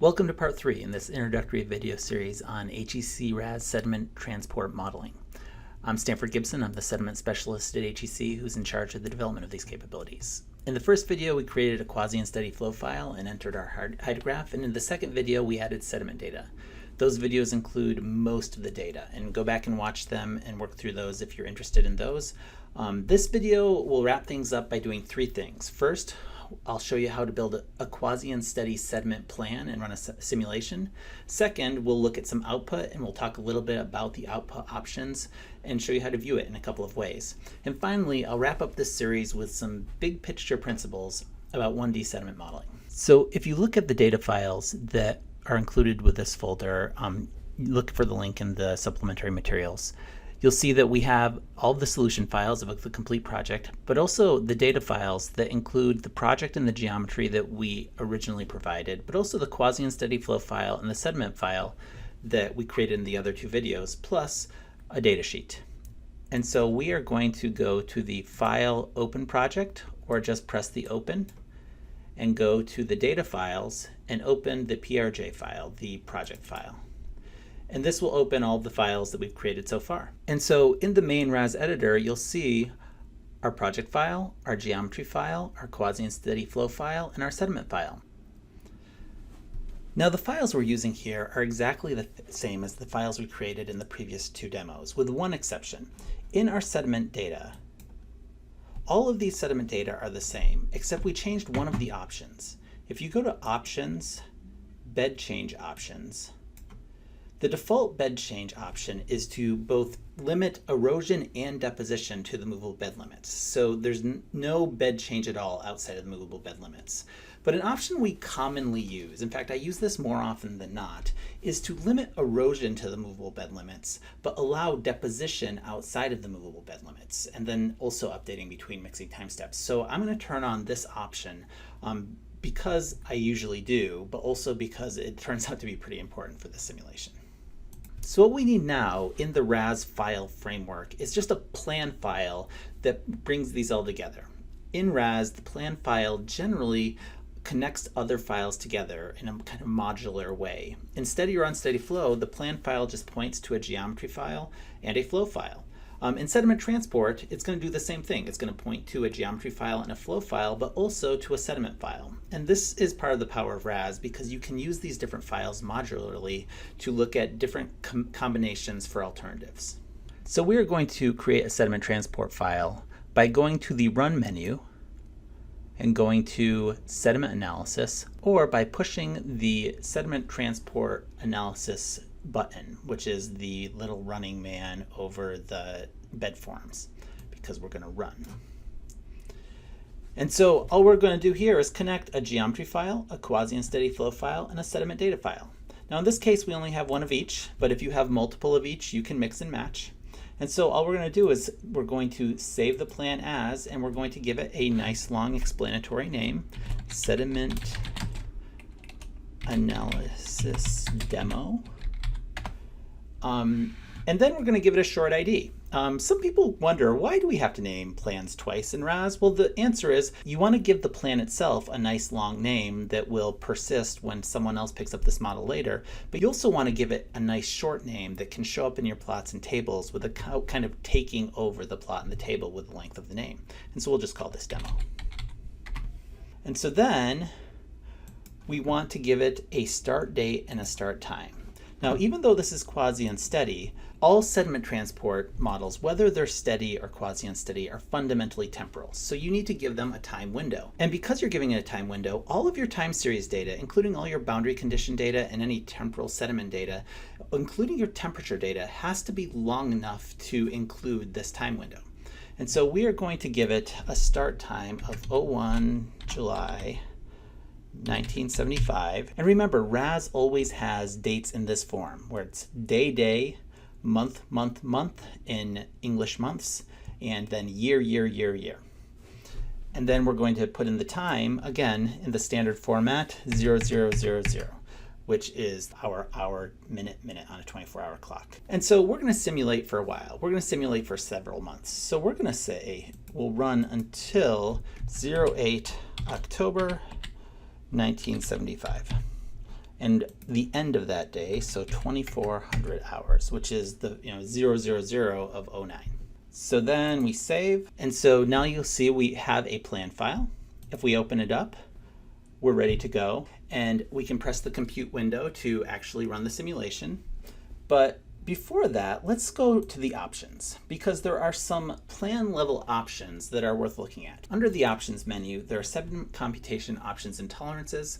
Welcome to part 3 in this introductory video series on HEC-RAS sediment transport modeling. I'm Stanford Gibson. I'm the sediment specialist at HEC who's in charge of the development of these capabilities. In the first video, we created a quasi-unsteady flow file and entered our hydrograph, and in the second video, we added sediment data. Those videos include most of the data, and go back and watch them and work through those if you're interested in those. This video will wrap things up by doing 3 things. First, I'll show you how to build a quasi-unsteady sediment plan and run a simulation. Second, we'll look at some output and we'll talk a little bit about the output options and show you how to view it in a couple of ways. And finally, I'll wrap up this series with some big picture principles about 1D sediment modeling. So if you look at the data files that are included with this folder, look for the link in the supplementary materials. You'll see that we have all the solution files of the complete project, but also the data files that include the project and the geometry that we originally provided, but also the quasi-unsteady flow file and the sediment file that we created in the other 2 videos, plus a data sheet. And so we are going to go to the File Open Project, or just press the Open, and go to the data files and open the PRJ file, the project file. And this will open all of the files that we've created so far. And so in the main RAS editor, you'll see our project file, our geometry file, our quasi-unsteady flow file, and our sediment file. Now the files we're using here are exactly the same as the files we created in the previous 2 demos, with one exception. In our sediment data, all of these sediment data are the same, except we changed one of the options. If you go to Options, Bed Change Options, the default bed change option is to both limit erosion and deposition to the movable bed limits. So there's no bed change at all outside of the movable bed limits. But an option we commonly use, in fact I use this more often than not, is to limit erosion to the movable bed limits, but allow deposition outside of the movable bed limits, and then also updating between mixing time steps. So I'm going to turn on this option because I usually do, but also because it turns out to be pretty important for this simulation. So what we need now in the RAS file framework is just a plan file that brings these all together. In RAS, the plan file generally connects other files together in a kind of modular way. In steady or unsteady flow, the plan file just points to a geometry file and a flow file. In sediment transport, it's going to do the same thing. It's going to point to a geometry file and a flow file, but also to a sediment file. And this is part of the power of RAS because you can use these different files modularly to look at different combinations for alternatives. So we are going to create a sediment transport file by going to the Run menu and going to Sediment Analysis, or by pushing the Sediment Transport Analysis button, which is the little running man over the bed forms, because we're going to run. And so all we're going to do here is connect a geometry file, a quasi-unsteady flow file, and a sediment data file. Now in this case we only have one of each, but if you have multiple of each you can mix and match. And so all we're going to do is we're going to save the plan as, and we're going to give it a nice long explanatory name, Sediment Analysis Demo. And then we're going to give it a short ID. Some people wonder, why do we have to name plans twice in RAS? Well, the answer is you want to give the plan itself a nice long name that will persist when someone else picks up this model later, but you also want to give it a nice short name that can show up in your plots and tables with a kind of taking over the plot and the table with the length of the name. And so we'll just call this demo. And so then we want to give it a start date and a start time. Now, even though this is quasi-unsteady, all sediment transport models, whether they're steady or quasi-unsteady, are fundamentally temporal. So you need to give them a time window. And because you're giving it a time window, all of your time series data, including all your boundary condition data and any temporal sediment data, including your temperature data, has to be long enough to include this time window. And so we are going to give it a start time of 01 July 1975. And remember, RAS always has dates in this form, where it's day, day, month, month, month in English months, and then year, year, year, year. And then we're going to put in the time, again, in the standard format, 0000, which is our hour, minute, minute on a 24-hour clock. And so we're going to simulate for a while. We're going to simulate for several months. So we're going to say we'll run until 08 October 1975. and the end of that day, so 2400 hours, which is the 000 of 09. So then we save, and so now you'll see we have a plan file. If we open it up, we're ready to go, and we can press the compute window to actually run the simulation. But before that, let's go to the options, because there are some plan level options that are worth looking at. Under the options menu, there are sediment computation options and tolerances,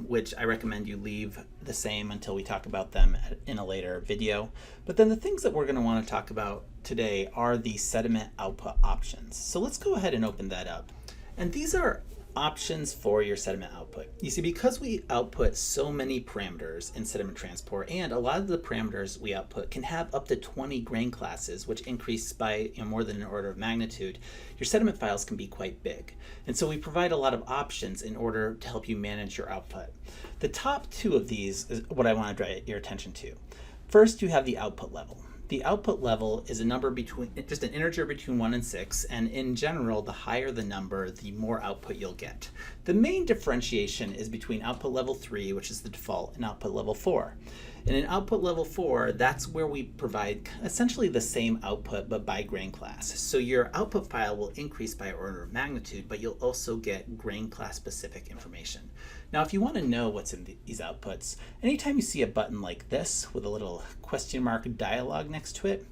which I recommend you leave the same until we talk about them in a later video. But then the things that we're going to want to talk about today are the sediment output options. So let's go ahead and open that up. And these are options for your sediment output. You see, because we output so many parameters in sediment transport, and a lot of the parameters we output can have up to 20 grain classes, which increase by more than an order of magnitude, your sediment files can be quite big. And so we provide a lot of options in order to help you manage your output. The top two of these is what I want to draw your attention to. First, you have the output level. The output level is a number between, just an integer between 1 and 6, and in general, the higher the number, the more output you'll get. The main differentiation is between output level 3, which is the default, and output level 4. And in output level 4, that's where we provide essentially the same output, but by grain class. So your output file will increase by order of magnitude, but you'll also get grain class specific information. Now, if you want to know what's in these outputs, anytime you see a button like this with a little question mark dialog next to it,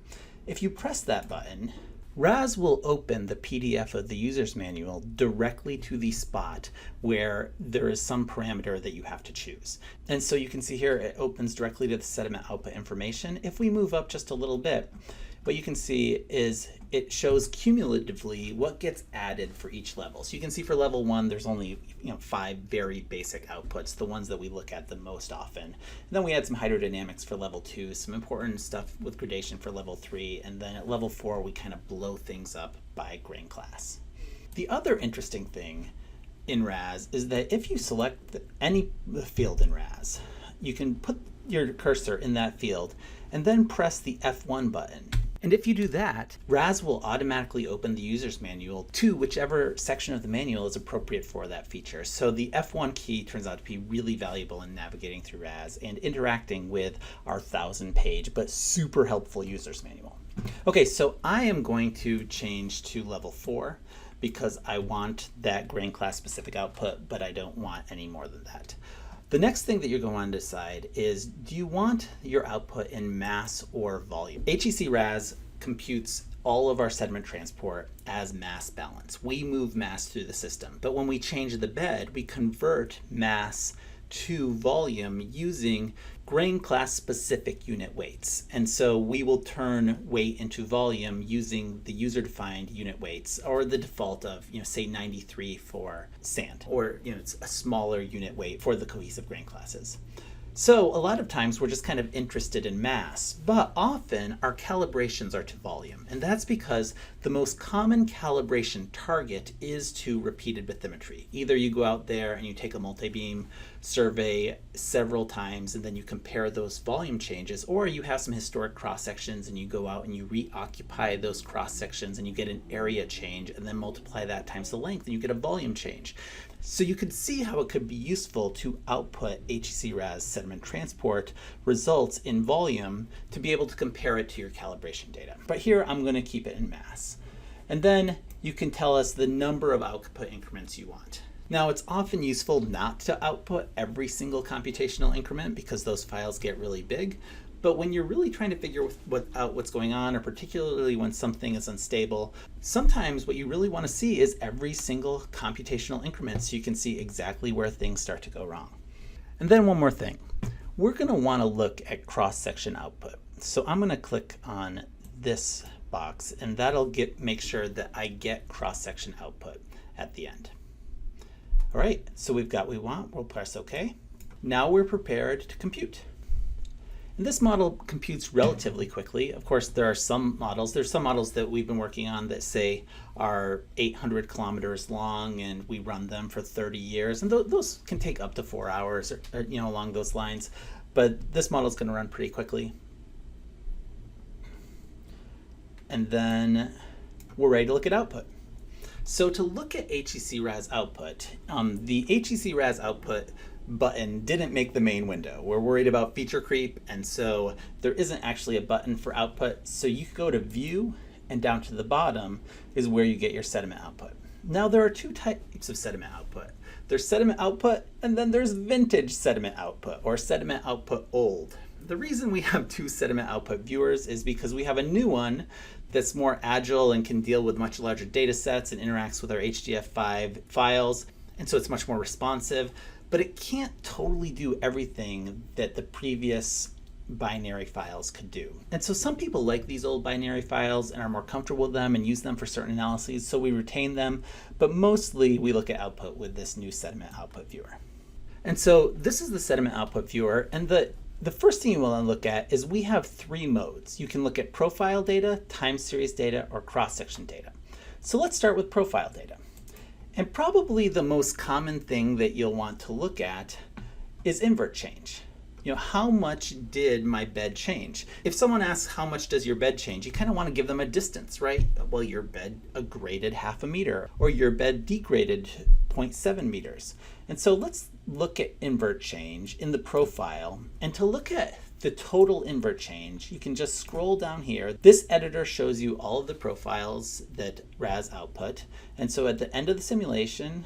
if you press that button, RAS will open the PDF of the user's manual directly to the spot where there is some parameter that you have to choose. And so you can see here it opens directly to the sediment output information. If we move up just a little bit, what you can see is it shows cumulatively what gets added for each level. So you can see for level 1, there's only 5 very basic outputs, the ones that we look at the most often. And then we add some hydrodynamics for level 2, some important stuff with gradation for level 3, and then at level 4, we kind of blow things up by grain class. The other interesting thing in RAS is that if you select any field in RAS, you can put your cursor in that field and then press the F1 button. And if you do that, RAS will automatically open the user's manual to whichever section of the manual is appropriate for that feature. So the F1 key turns out to be really valuable in navigating through RAS and interacting with our 1,000-page but super helpful user's manual. Okay, so I am going to change to level 4 because I want that grain class specific output, but I don't want any more than that. The next thing that you're going to want to decide is, do you want your output in mass or volume? HEC-RAS computes all of our sediment transport as mass balance. We move mass through the system, but when we change the bed, we convert mass to volume using grain class specific unit weights. And so we will turn weight into volume using the user defined unit weights, or the default of, say 93 for sand, or it's a smaller unit weight for the cohesive grain classes. So a lot of times we're just kind of interested in mass, but often our calibrations are to volume. And that's because the most common calibration target is to repeated bathymetry. Either you go out there and you take a multi-beam survey several times and then you compare those volume changes, or you have some historic cross sections and you go out and you reoccupy those cross sections and you get an area change and then multiply that times the length and you get a volume change. So you could see how it could be useful to output HEC-RAS sediment transport results in volume to be able to compare it to your calibration data. But here I'm going to keep it in mass. And then you can tell us the number of output increments you want. Now, it's often useful not to output every single computational increment because those files get really big. But when you're really trying to figure out what's going on, or particularly when something is unstable, sometimes what you really want to see is every single computational increment so you can see exactly where things start to go wrong. And then one more thing. We're going to want to look at cross-section output. So I'm going to click on this box, and that'll make sure that I get cross-section output at the end. All right, so we've got what we want. We'll press OK. Now we're prepared to compute. And this model computes relatively quickly. Of course, there's some models that we've been working on that say are 800 kilometers long, and we run them for 30 years. And those can take up to 4 hours, or along those lines. But this model is going to run pretty quickly. And then we're ready to look at output. So to look at HEC-RAS output, the HEC-RAS output button didn't make the main window. We're worried about feature creep, and so there isn't actually a button for output. So you go to View, and down to the bottom is where you get your sediment output. Now there are two types of sediment output. There's sediment output, and then there's vintage sediment output, or sediment output old. The reason we have two sediment output viewers is because we have a new one that's more agile and can deal with much larger data sets and interacts with our HDF5 files, and so it's much more responsive, but it can't totally do everything that the previous binary files could do. And so some people like these old binary files and are more comfortable with them and use them for certain analyses, so we retain them, but mostly we look at output with this new sediment output viewer. And so this is the sediment output viewer, and the first thing you want to look at is we have three modes. You can look at profile data, time series data, or cross-section data. So let's start with profile data. And probably the most common thing that you'll want to look at is invert change. How much did my bed change? If someone asks how much does your bed change, you kind of want to give them a distance, right? Well, your bed graded 0.5 meter, or your bed degraded 0.7 meters. And so let's look at invert change in the profile. And to look at the total invert change, you can just scroll down here. This editor shows you all of the profiles that RAS output. And so at the end of the simulation,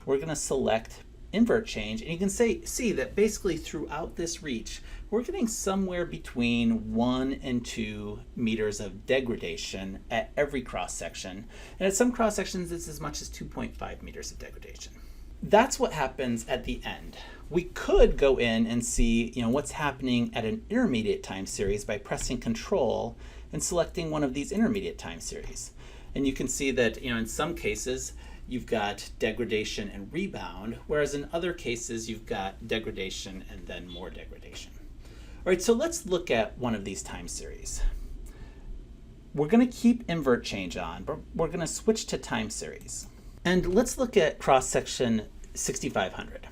we're going to select invert change, and you can see that basically throughout this reach, we're getting somewhere between 1 and 2 meters of degradation at every cross section. And at some cross sections, it's as much as 2.5 meters of degradation. That's what happens at the end. We could go in and see what's happening at an intermediate time series by pressing Control and selecting one of these intermediate time series. And you can see that in some cases, you've got degradation and rebound, whereas in other cases you've got degradation and then more degradation. All right, so let's look at one of these time series. We're going to keep invert change on, but we're going to switch to time series. And let's look at cross-section 6500.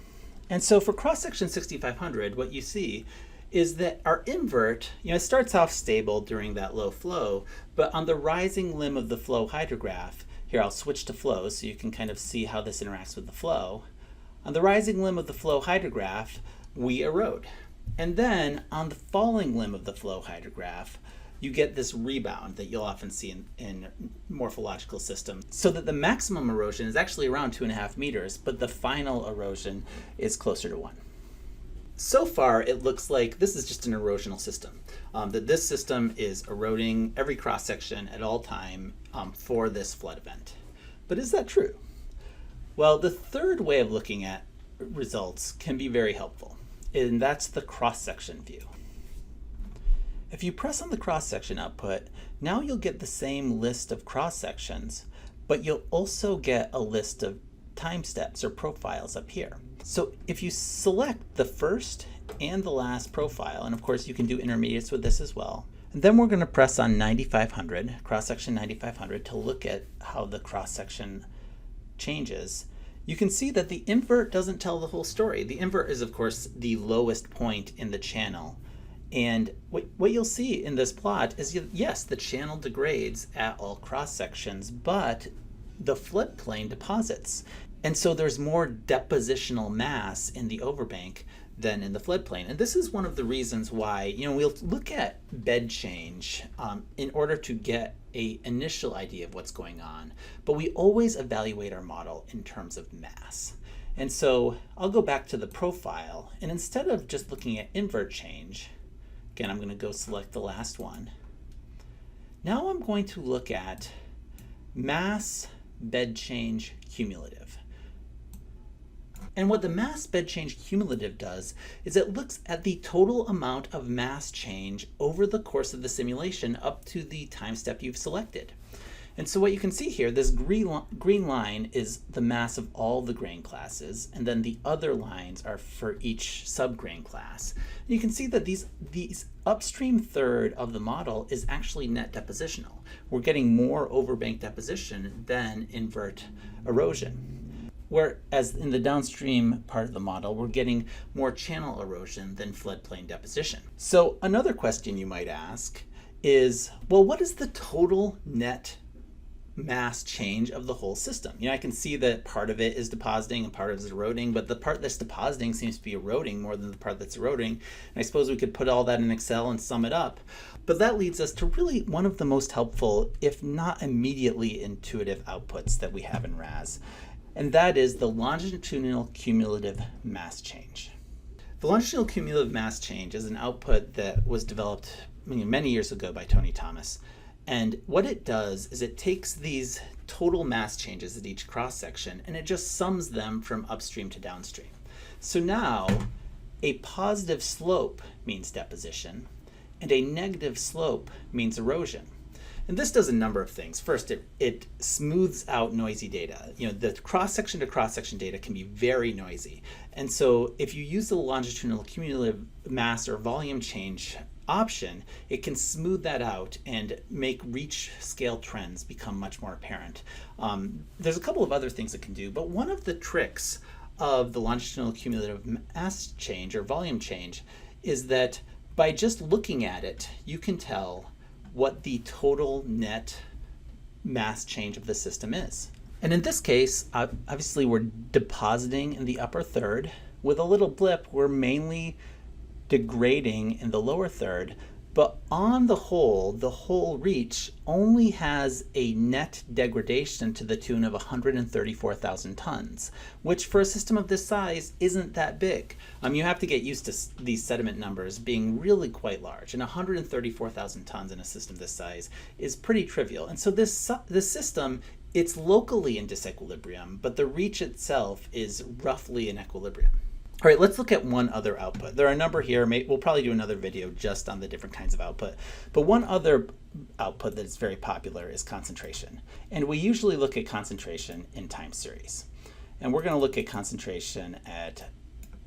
And so for cross-section 6500, what you see is that our invert, it starts off stable during that low flow, but on the rising limb of the flow hydrograph, here, I'll switch to flow so you can kind of see how this interacts with the flow. On the rising limb of the flow hydrograph, we erode. And then on the falling limb of the flow hydrograph, you get this rebound that you'll often see in morphological systems. So that the maximum erosion is actually around 2.5 meters, but the final erosion is closer to 1. So far, it looks like this is just an erosional system, that this system is eroding every cross-section at all time for this flood event. But is that true? Well, the third way of looking at results can be very helpful, and that's the cross-section view. If you press on the cross-section output, now you'll get the same list of cross-sections, but you'll also get a list of time steps or profiles up here. So if you select the first and the last profile, and of course you can do intermediates with this as well, and then we're going to press on 9500, cross-section 9500, to look at how the cross-section changes. You can see that the invert doesn't tell the whole story. The invert is, of course, the lowest point in the channel. And what you'll see in this plot is, yes, the channel degrades at all cross-sections, but the floodplain deposits. And so there's more depositional mass in the overbank than in the floodplain. And this is one of the reasons why, we'll look at bed change in order to get an initial idea of what's going on, but we always evaluate our model in terms of mass. And so I'll go back to the profile, and instead of just looking at invert change, again, I'm going to go select the last one. Now I'm going to look at mass bed change cumulative. And what the mass bed change cumulative does is it looks at the total amount of mass change over the course of the simulation up to the time step you've selected. And so what you can see here, this green line is the mass of all the grain classes, and then the other lines are for each subgrain class. You can see that these upstream third of the model is actually net depositional. We're getting more overbank deposition than invert erosion. Whereas in the downstream part of the model, we're getting more channel erosion than floodplain deposition. So another question you might ask is, well, what is the total net mass change of the whole system. I can see that part of it is depositing and part of it is eroding, but the part that's depositing seems to be eroding more than the part that's eroding. And I suppose we could put all that in Excel and sum it up. But that leads us to really one of the most helpful, if not immediately intuitive outputs that we have in RAS. And that is the longitudinal cumulative mass change. The longitudinal cumulative mass change is an output that was developed many years ago by Tony Thomas. And what it does is it takes these total mass changes at each cross section and it just sums them from upstream to downstream. So now a positive slope means deposition and a negative slope means erosion. And this does a number of things. First, it smooths out noisy data. The cross-section to cross-section data can be very noisy. And so if you use the longitudinal cumulative mass or volume change option, it can smooth that out and make reach scale trends become much more apparent. There's a couple of other things it can do, but one of the tricks of the longitudinal cumulative mass change or volume change is that by just looking at it, you can tell what the total net mass change of the system is. And in this case, obviously we're depositing in the upper third. With a little blip, we're mainly degrading in the lower third, but on the whole reach only has a net degradation to the tune of 134,000 tons, which for a system of this size isn't that big. You have to get used to these sediment numbers being really quite large, and 134,000 tons in a system this size is pretty trivial. And so this system, it's locally in disequilibrium, but the reach itself is roughly in equilibrium. All right, let's look at one other output. There are a number here. We'll probably do another video just on the different kinds of output. But one other output that is very popular is concentration. And we usually look at concentration in time series. And we're going to look at concentration at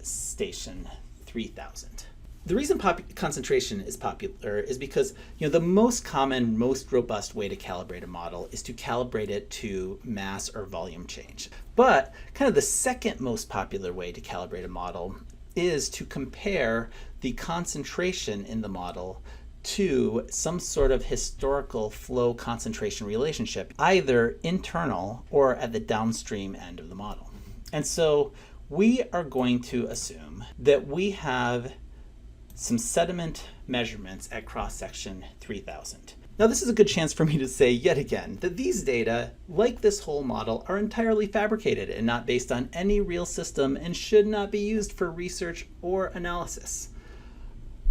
station 3000. The reason concentration is popular is because the most common, most robust way to calibrate a model is to calibrate it to mass or volume change. But kind of the second most popular way to calibrate a model is to compare the concentration in the model to some sort of historical flow concentration relationship, either internal or at the downstream end of the model. And so we are going to assume that we have some sediment measurements at cross-section 3000. Now this is a good chance for me to say yet again that these data, like this whole model, are entirely fabricated and not based on any real system and should not be used for research or analysis.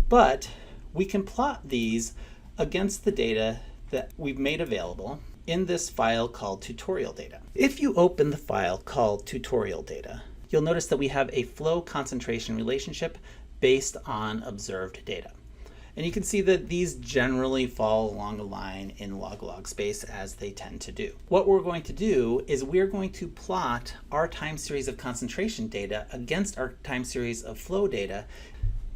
But we can plot these against the data that we've made available in this file called tutorial data. If you open the file called tutorial data, you'll notice that we have a flow concentration relationship based on observed data. And you can see that these generally fall along a line in log-log space, as they tend to do. What we're going to do is we're going to plot our time series of concentration data against our time series of flow data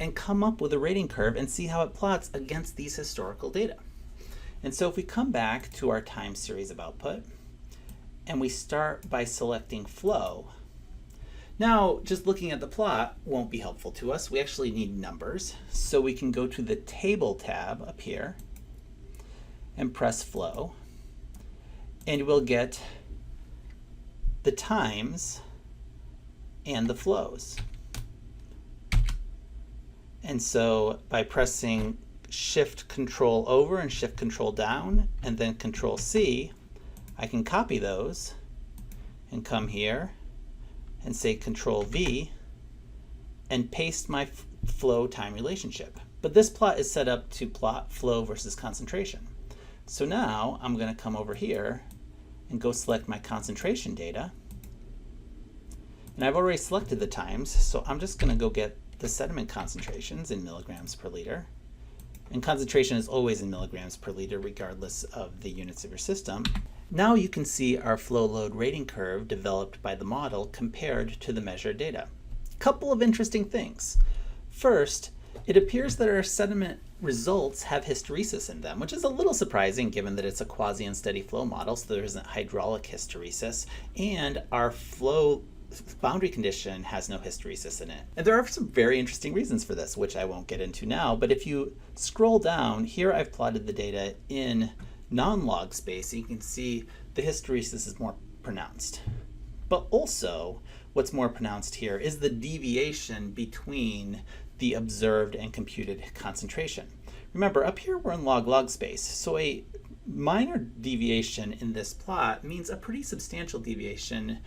and come up with a rating curve and see how it plots against these historical data. And so if we come back to our time series of output and we start by selecting flow, now, just looking at the plot won't be helpful to us. We actually need numbers. So we can go to the Table tab up here and press Flow. And we'll get the times and the flows. And so by pressing Shift Control over and Shift Control down and then Control C, I can copy those and come here and say Control V and paste my flow time relationship. But this plot is set up to plot flow versus concentration. So now I'm going to come over here and go select my concentration data. And I've already selected the times, so I'm just going to go get the sediment concentrations in milligrams per liter. And concentration is always in milligrams per liter regardless of the units of your system. Now you can see our flow load rating curve developed by the model compared to the measured data. Couple of interesting things. First, it appears that our sediment results have hysteresis in them, which is a little surprising given that it's a quasi-unsteady flow model, so there isn't hydraulic hysteresis, and our flow boundary condition has no hysteresis in it. And there are some very interesting reasons for this, which I won't get into now, but if you scroll down, here I've plotted the data in non-log space, and you can see the hysteresis is more pronounced. But also, what's more pronounced here is the deviation between the observed and computed concentration. Remember, up here we're in log-log space, so a minor deviation in this plot means a pretty substantial deviation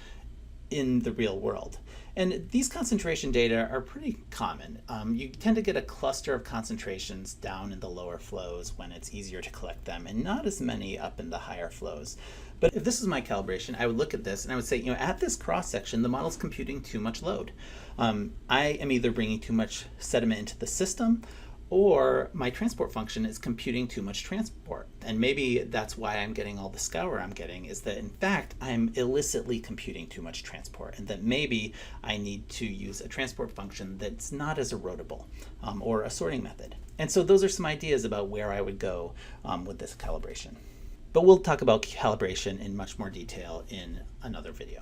in the real world. And these concentration data are pretty common. You tend to get a cluster of concentrations down in the lower flows when it's easier to collect them, and not as many up in the higher flows. But if this is my calibration, I would look at this and I would say, at this cross section, the model's computing too much load. I am either bringing too much sediment into the system, or my transport function is computing too much transport. And maybe that's why I'm getting all the scour I'm getting, is that in fact I'm illicitly computing too much transport, and that maybe I need to use a transport function that's not as erodible, or a sorting method. And so those are some ideas about where I would go with this calibration. But we'll talk about calibration in much more detail in another video.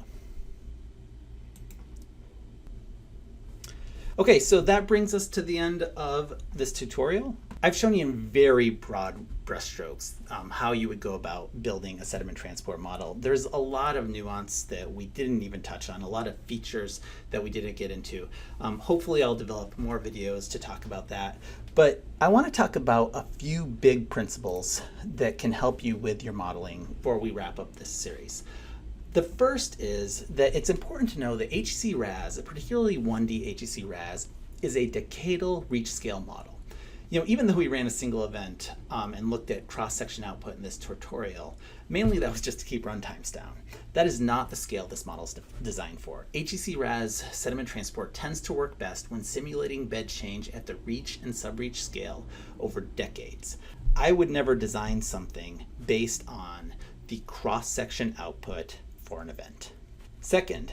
Okay, so that brings us to the end of this tutorial. I've shown you in very broad brushstrokes how you would go about building a sediment transport model. There's a lot of nuance that we didn't even touch on, a lot of features that we didn't get into. Hopefully I'll develop more videos to talk about that. But I want to talk about a few big principles that can help you with your modeling before we wrap up this series. The first is that it's important to know that HEC-RAS, particularly 1D HEC-RAS, is a decadal reach scale model. Even though we ran a single event and looked at cross-section output in this tutorial, mainly that was just to keep runtimes down. That is not the scale this model is designed for. HEC-RAS sediment transport tends to work best when simulating bed change at the reach and subreach scale over decades. I would never design something based on the cross-section output for an event. Second,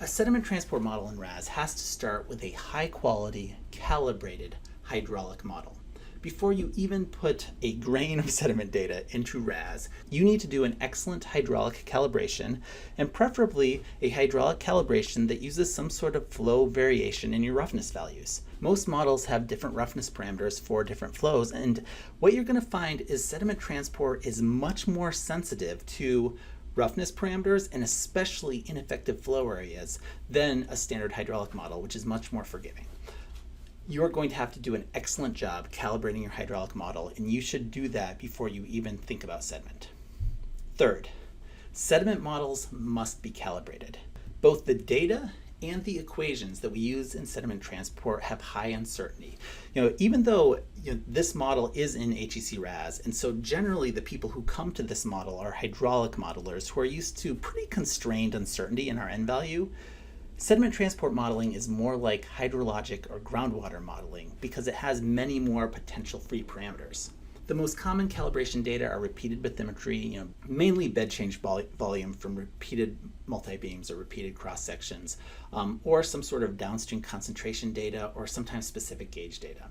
a sediment transport model in RAS has to start with a high-quality, calibrated hydraulic model. Before you even put a grain of sediment data into RAS, you need to do an excellent hydraulic calibration, and preferably a hydraulic calibration that uses some sort of flow variation in your roughness values. Most models have different roughness parameters for different flows, and what you're going to find is sediment transport is much more sensitive to roughness parameters and especially ineffective flow areas than a standard hydraulic model, which is much more forgiving. You're going to have to do an excellent job calibrating your hydraulic model, and you should do that before you even think about sediment. Third, sediment models must be calibrated. Both the data and the equations that we use in sediment transport have high uncertainty. Even though this model is in HEC-RAS, and so generally the people who come to this model are hydraulic modelers who are used to pretty constrained uncertainty in our n value, sediment transport modeling is more like hydrologic or groundwater modeling because it has many more potential free parameters. The most common calibration data are repeated bathymetry, mainly bed change volume from repeated multi-beams or repeated cross sections, or some sort of downstream concentration data or sometimes specific gauge data.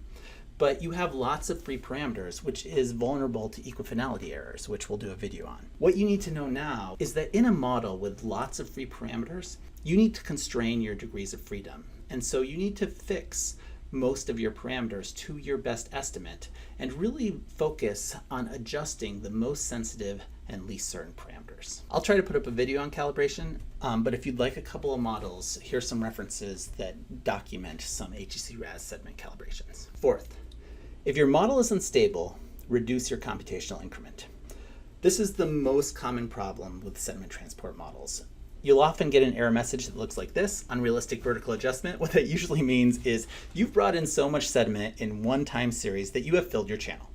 But you have lots of free parameters, which is vulnerable to equifinality errors, which we'll do a video on. What you need to know now is that in a model with lots of free parameters, you need to constrain your degrees of freedom. And so you need to fix most of your parameters to your best estimate and really focus on adjusting the most sensitive and least certain parameters. I'll try to put up a video on calibration, but if you'd like a couple of models, here's some references that document some HEC-RAS sediment calibrations. Fourth, if your model is unstable, reduce your computational increment. This is the most common problem with sediment transport models. You'll often get an error message that looks like this, unrealistic vertical adjustment. What that usually means is you've brought in so much sediment in one time series that you have filled your channel.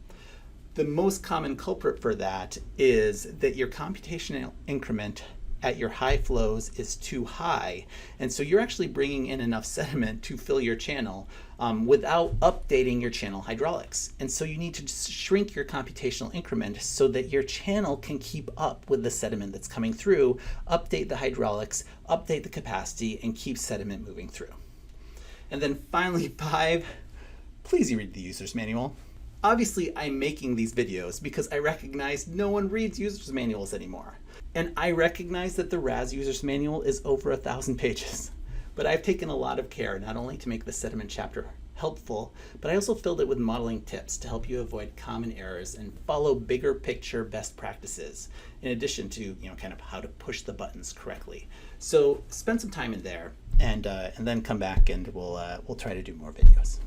The most common culprit for that is that your computational increment at your high flows is too high, and so you're actually bringing in enough sediment to fill your channel without updating your channel hydraulics. And so you need to shrink your computational increment so that your channel can keep up with the sediment that's coming through, update the hydraulics, update the capacity, and keep sediment moving through. And then finally, 5, please read the user's manual. Obviously, I'm making these videos because I recognize no one reads user's manuals anymore. And I recognize that the RAS user's manual is over 1,000 pages. But I've taken a lot of care not only to make the sediment chapter helpful, but I also filled it with modeling tips to help you avoid common errors and follow bigger picture best practices, in addition to kind of how to push the buttons correctly. So spend some time in there, and then come back and we'll try to do more videos.